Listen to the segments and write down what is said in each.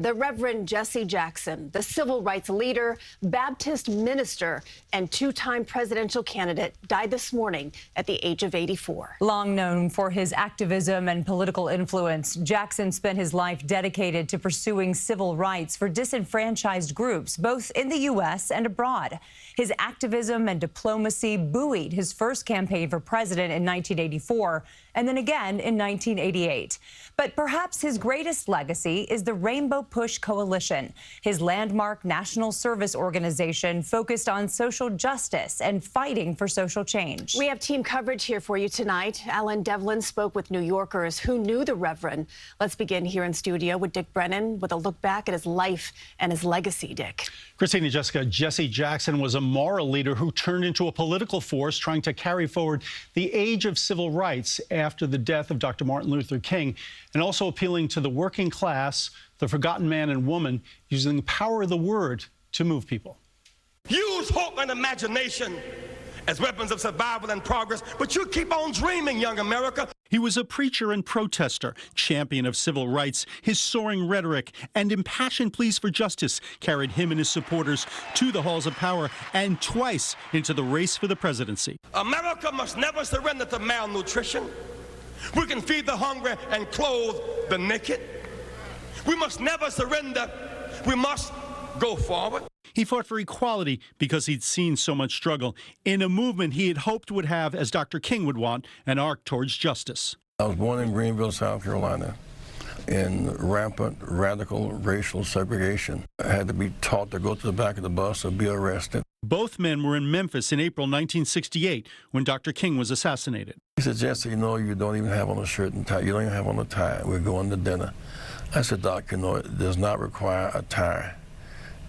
The Reverend Jesse Jackson, the civil rights leader, Baptist minister, and two-time presidential candidate, died this morning at the age of 84. Long known for his activism and political influence, Jackson spent his life dedicated to pursuing civil rights for disenfranchised groups, both in the U.S. and abroad. His activism and diplomacy buoyed his first campaign for president in 1984 and then again in 1988. But perhaps his greatest legacy is the Rainbow Push Coalition, his landmark national service organization focused on social justice and fighting for social change. We have team coverage here for you tonight. Devlin spoke with New Yorkers who knew the Reverend. Let's begin here in studio with Dick Brennan with a look back at his life and his legacy. Dick. Christine, Jessica, Jesse Jackson was a moral leader who turned into a political force trying to carry forward the age of civil rights after the death of Dr. Martin Luther King, and also appealing to the working class, the forgotten man and woman, using the power of the word to move people. Use hope and imagination as weapons of survival and progress, but you keep on dreaming, young America. He was a preacher and protester, champion of civil rights. His soaring rhetoric and impassioned pleas for justice carried him and his supporters to the halls of power and twice into the race for the presidency. America must never surrender to malnutrition. We can feed the hungry and clothe the naked. We must never surrender. We must go forward. He fought for equality because he'd seen so much struggle in a movement he had hoped would have, as Dr. King would want, an arc towards justice. I was born in Greenville, South Carolina, in rampant, radical racial segregation. I had to be taught to go to the back of the bus or be arrested. Both men were in Memphis in April 1968 when Dr. King was assassinated. He said, "Jesse, you know, you don't even have on a shirt and tie. You don't even have on a tie. We're going to dinner." I said, "Doc, you know, it does not require a tie.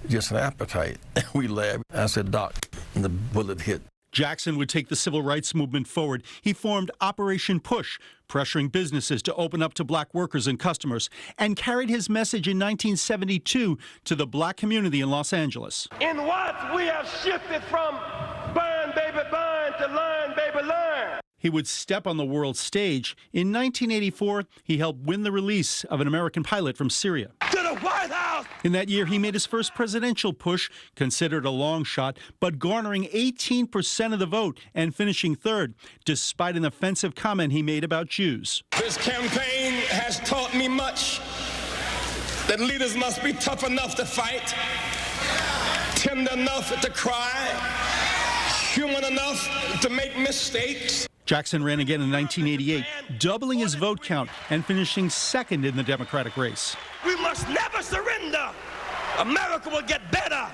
Just an appetite." We laughed. I said, "Doc," and the bullet hit. Jackson would take the civil rights movement forward. He formed Operation Push, pressuring businesses to open up to black workers and customers, and carried his message in 1972 to the black community in Los Angeles. In what we have shifted from burn, baby, burn to learn, baby, learn. He would step on the world stage. In 1984, he helped win the release of an American pilot from Syria. To the White House! In that year, he made his first presidential push, considered a long shot, but garnering 18% of the vote and finishing third, despite an offensive comment he made about Jews. This campaign has taught me much, that leaders must be tough enough to fight, tender enough to cry, human enough to make mistakes. Jackson ran again in 1988, doubling his vote count and finishing second in the Democratic race. We must never surrender. America will get better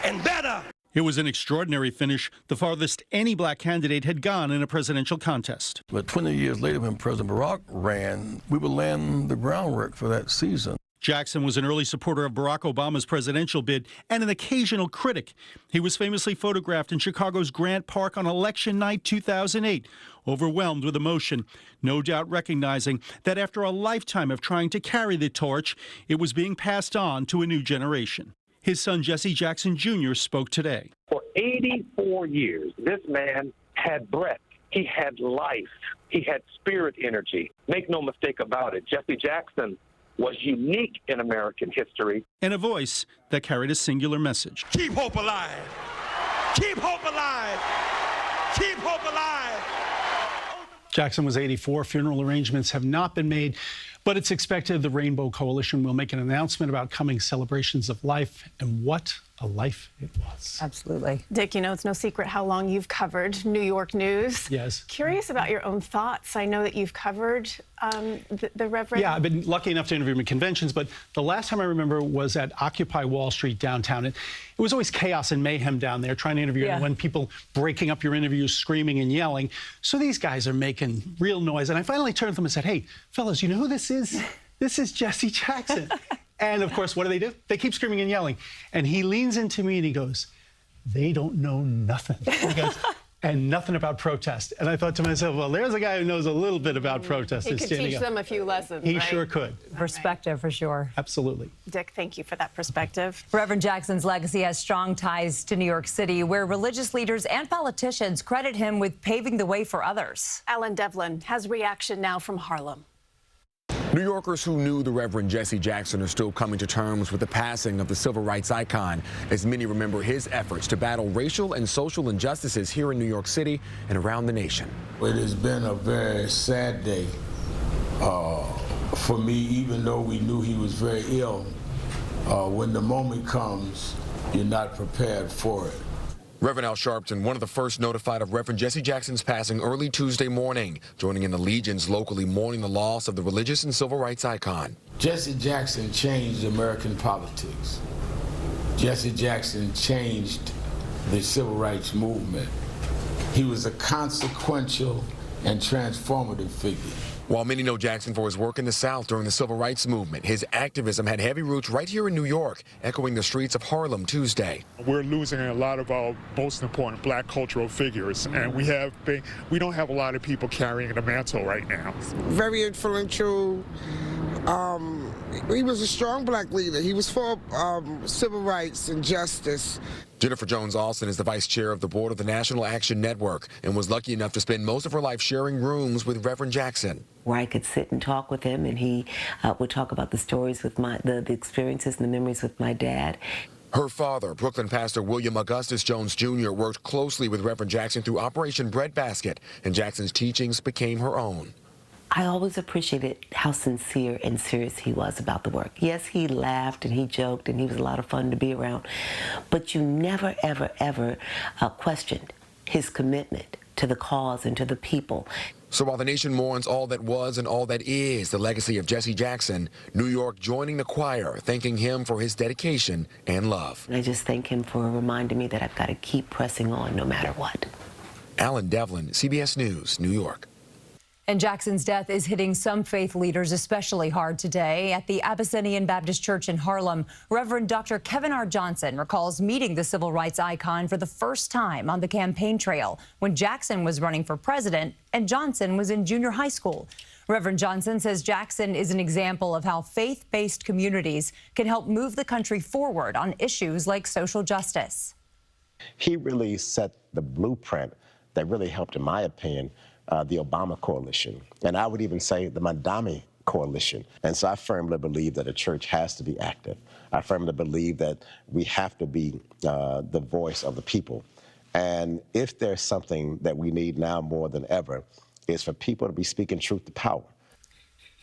and better. It was an extraordinary finish, the farthest any black candidate had gone in a presidential contest. But 20 years later, when President Barack ran, we were laying the groundwork for that season. Jackson was an early supporter of Barack Obama's presidential bid and an occasional critic. He was famously photographed in Chicago's Grant Park on election night 2008, overwhelmed with emotion, no doubt recognizing that after a lifetime of trying to carry the torch, it was being passed on to a new generation. His son, Jesse Jackson Jr., spoke today. For 84 years, this man had breath. He had life. He had spirit energy. Make no mistake about it, Jesse Jackson was unique in American history. And a voice that carried a singular message. Keep hope alive. Keep hope alive. Keep hope alive. Jackson was 84. Funeral arrangements have not been made, but it's expected the Rainbow Coalition will make an announcement about coming celebrations of life, and what a life it was. Absolutely. Dick, you know, it's no secret how long you've covered New York news. Yes. Curious about your own thoughts. I know that you've covered the Reverend. Yeah, I've been lucky enough to interview him at conventions, but the last time I remember was at Occupy Wall Street downtown. It was always chaos and mayhem down there trying to interview anyone, people breaking up your interviews, screaming and yelling. So these guys are making real noise. And I finally turned to them and said, "Hey, fellas, you know who this is? This is Jesse Jackson." And, of course, what do? They keep screaming and yelling. And he leans into me and he goes, "They don't know nothing." He goes, "And nothing about protest." And I thought to myself, well, there's a guy who knows a little bit about protest. He could teach them a few lessons, He right? sure could. Perspective, for sure. Absolutely. Dick, thank you for that perspective. Reverend Jackson's legacy has strong ties to New York City, where religious leaders and politicians credit him with paving the way for others. Devlin has reaction now from Harlem. New Yorkers who knew the Reverend Jesse Jackson are still coming to terms with the passing of the civil rights icon, as many remember his efforts to battle racial and social injustices here in New York City and around the nation. It has been a very sad day for me, even though we knew he was very ill. When the moment comes, you're not prepared for it. Reverend Al Sharpton, one of the first notified of Reverend Jesse Jackson's passing early Tuesday morning, joining in the legions locally mourning the loss of the religious and civil rights icon. Jesse Jackson changed American politics. Jesse Jackson changed the civil rights movement. He was a consequential and transformative figure. While many know Jackson for his work in the South during the civil rights movement, his activism had heavy roots right here in New York, echoing the streets of Harlem Tuesday. We're losing a lot of our most important black cultural figures, and we don't have a lot of people carrying the mantle right now. Very influential. He was a strong black leader. He was for civil rights and justice. Jennifer Jones-Alston is the vice chair of the board of the National Action Network and was lucky enough to spend most of her life sharing rooms with Reverend Jackson. Where I could sit and talk with him, and he would talk about the stories with the experiences and the memories with my dad. Her father, Brooklyn pastor William Augustus Jones Jr., worked closely with Reverend Jackson through Operation Breadbasket, and Jackson's teachings became her own. I always appreciated how sincere and serious he was about the work. Yes, he laughed and he joked and he was a lot of fun to be around, but you never, ever, ever questioned his commitment to the cause and to the people. So while the nation mourns all that was and all that is the legacy of Jesse Jackson, New York joining the choir, thanking him for his dedication and love. I just thank him for reminding me that I've got to keep pressing on no matter what. Alan Devlin, CBS News, New York. And Jackson's death is hitting some faith leaders especially hard today. At the Abyssinian Baptist Church in Harlem, Reverend Dr. Kevin R. Johnson recalls meeting the civil rights icon for the first time on the campaign trail when Jackson was running for president and Johnson was in junior high school. Reverend Johnson says Jackson is an example of how faith-based communities can help move the country forward on issues like social justice. He really set the blueprint that really helped, in my opinion, the Obama coalition, and I would even say the Mandami coalition. And so I firmly believe that a church has to be active. I firmly believe that we have to be the voice of the people. And if there's something that we need now more than ever, is for people to be speaking truth to power.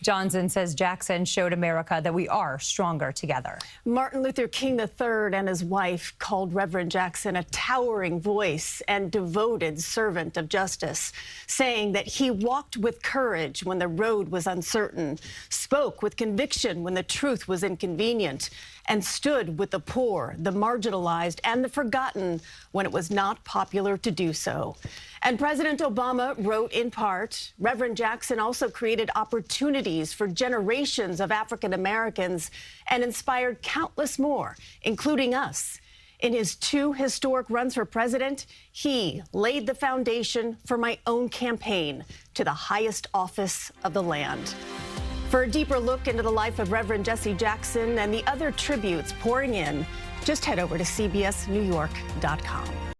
Johnson says Jackson showed America that we are stronger together. Martin Luther King III and his wife called Reverend Jackson a towering voice and devoted servant of justice, saying that he walked with courage when the road was uncertain, spoke with conviction when the truth was inconvenient, and stood with the poor, the marginalized, and the forgotten when it was not popular to do so. And President Obama wrote in part, Reverend Jackson also created opportunities for generations of African Americans and inspired countless more, including us. In his 2 historic runs for president, he laid the foundation for my own campaign to the highest office of the land. For a deeper look into the life of Reverend Jesse Jackson and the other tributes pouring in, just head over to CBSNewYork.com.